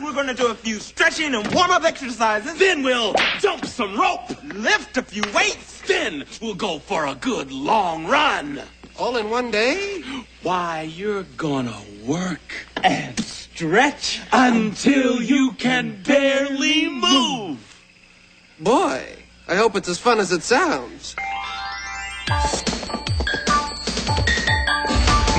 first, we're going to do a few stretching and warm-up exercises. Then we'll jump some rope. Lift a few weights. Then we'll go for a good long run. All in one day? Why, you're gonna work And stretch. until you can barely move. Boy, I hope it's as fun as it sounds.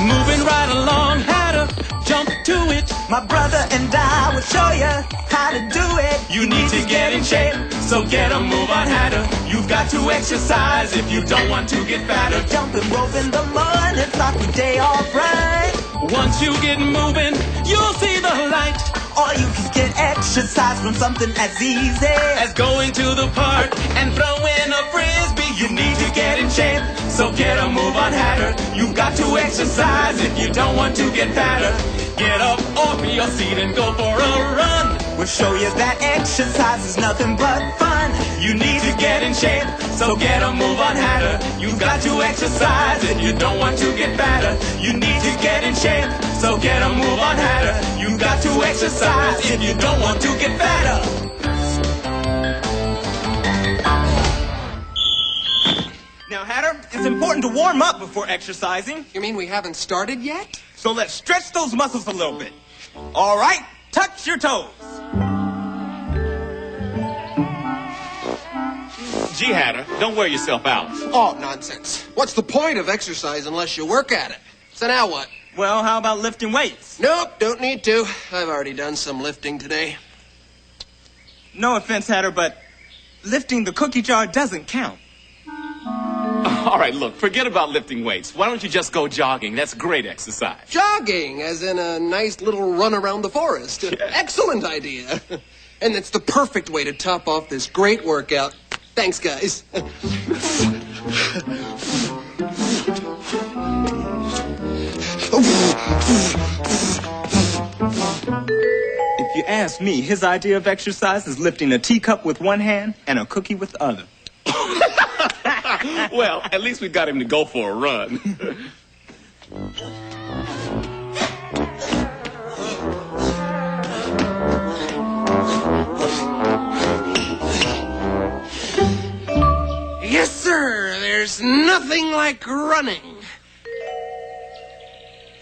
Moving right along, Hatter, jump to it. My brother and I will show you how to do it. You need to get in shape, so get a move on, Hatter. You've got to exercise if you don't want to get fatter. Jumping rope in the mud, it's like a day off, right? Once you get moving, you'll see the light. Or you can get exercise from something as easy As going to the park and throwing a frisbee. You need to get in shape, so get a move on, Hatter. You've got to exercise if you don't want to get fatter. Get up off your seat and go for a run. We'll show you that exercise is nothing but fun. You need to get in shape, so get a move on, Hatter. You've got to exercise if you don't want to get fatter. You need to get in shape, so get a move on, Hatter. You've got to exercise if you don't want to get fatter. Now, Hatter, it's important to warm up before exercising. You mean we haven't started yet? So let's stretch those muscles a little bit. All right, touch your toes. Gee, Hatter, don't wear yourself out. Oh, nonsense. What's the point of exercise unless you work at it? So now what? Well, how about lifting weights? Nope, don't need to. I've already done some lifting today. No offense, Hatter, but lifting the cookie jar doesn't count. All right, look, forget about lifting weights. Why don't you just go jogging? That's great exercise. Jogging, as in a nice little run around the forest. Excellent idea. And it's the perfect way to top off this great workout. Thanks, guys. If you ask me, his idea of exercise is lifting a teacup with one hand and a cookie with the other. Well, at least we got him to go for a run. Yes, sir. There's nothing like running.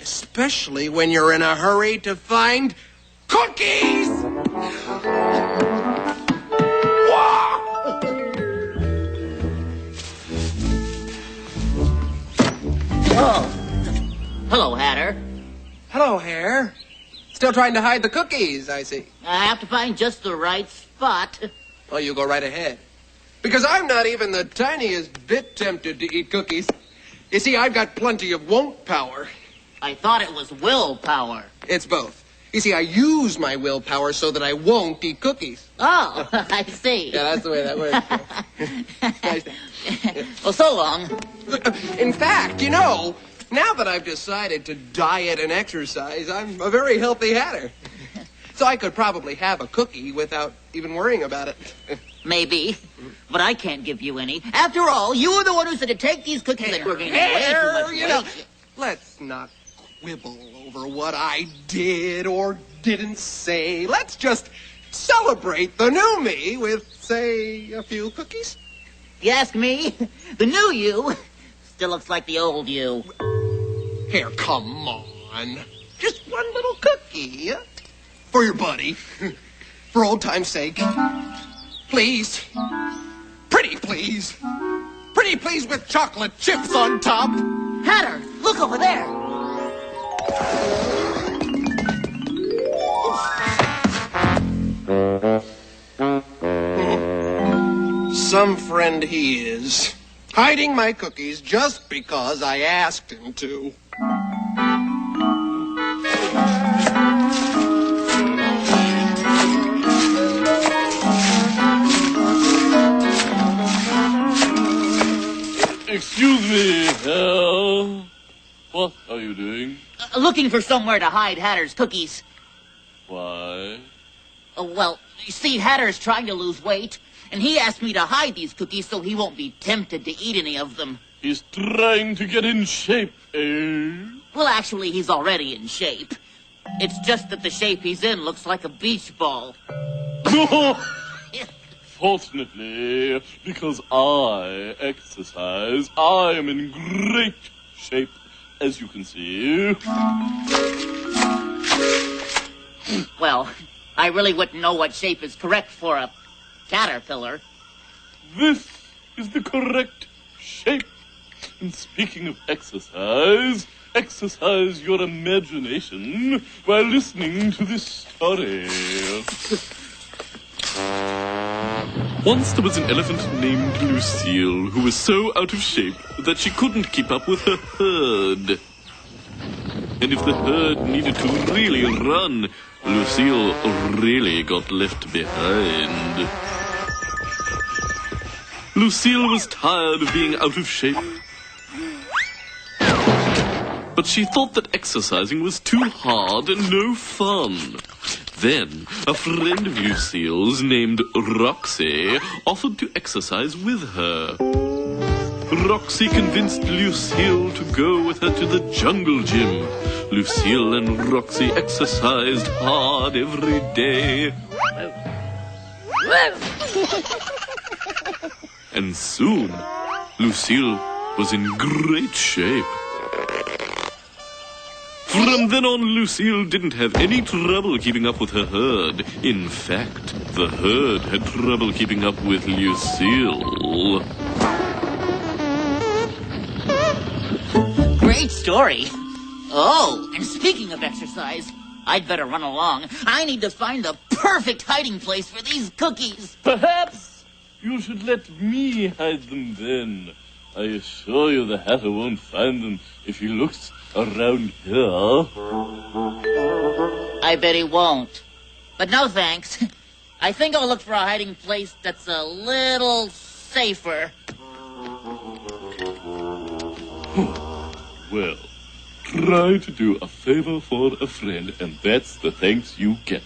Especially when you're in a hurry to find cookies! Oh. Hello, Hatter. Hello, Hare. Still trying to hide the cookies, I see. I have to find just the right spot. Oh, you go right ahead. Because I'm not even the tiniest bit tempted to eat cookies. You see, I've got plenty of won't power. I thought it was willpower. It's both. You see, I use my willpower so that I won't eat cookies. Oh, I see. Yeah, that's the way that works. Nice. Well, so long. In fact, you know, now that I've decided to diet and exercise, I'm a very healthy hatter. So I could probably have a cookie without even worrying about it. Maybe. But I can't give you any. After all, you were the one who said to take these cookies that were going to way too much you know, weight. let's not quibble over what I did or didn't say. Let's just celebrate the new me with, say, a few cookies. You ask me, the new you still looks like the old you. Here, come on. Just one little cookie. For your buddy. For old time's sake. Please. Pretty please. Pretty please with chocolate chips on top. Hatter, look over there. Some friend he is. Hiding my cookies just because I asked him to. Excuse me, what are you doing? Looking for somewhere to hide Hatter's cookies. Why? Well, you see, Hatter's trying to lose weight, and he asked me to hide these cookies so he won't be tempted to eat any of them. He's trying to get in shape, eh? Well, actually, he's already in shape. It's just that the shape he's in looks like a beach ball. Fortunately, because I exercise, I am in great shape, as you can see. Well, I really wouldn't know what shape is correct for a caterpillar. This is the correct shape. And speaking of exercise, exercise your imagination while listening to this story. Once there was an elephant named Lucille who was so out of shape that she couldn't keep up with her herd. And if the herd needed to really run, Lucille really got left behind. Lucille was tired of being out of shape. But she thought that exercising was too hard and no fun. Then, a friend of Lucille's named Roxy offered to exercise with her. Roxy convinced Lucille to go with her to the jungle gym. Lucille and Roxy exercised hard every day. And soon, Lucille was in great shape. From then on, Lucille didn't have any trouble keeping up with her herd. In fact, the herd had trouble keeping up with Lucille. Great story. Oh, and speaking of exercise, I'd better run along. I need to find the perfect hiding place for these cookies. Perhaps you should let me hide them then. I assure you the Hatter won't find them if he looks around here. I bet he won't. But no thanks. I think I'll look for a hiding place that's a little safer. Well, try to do a favor for a friend, and that's the thanks you get.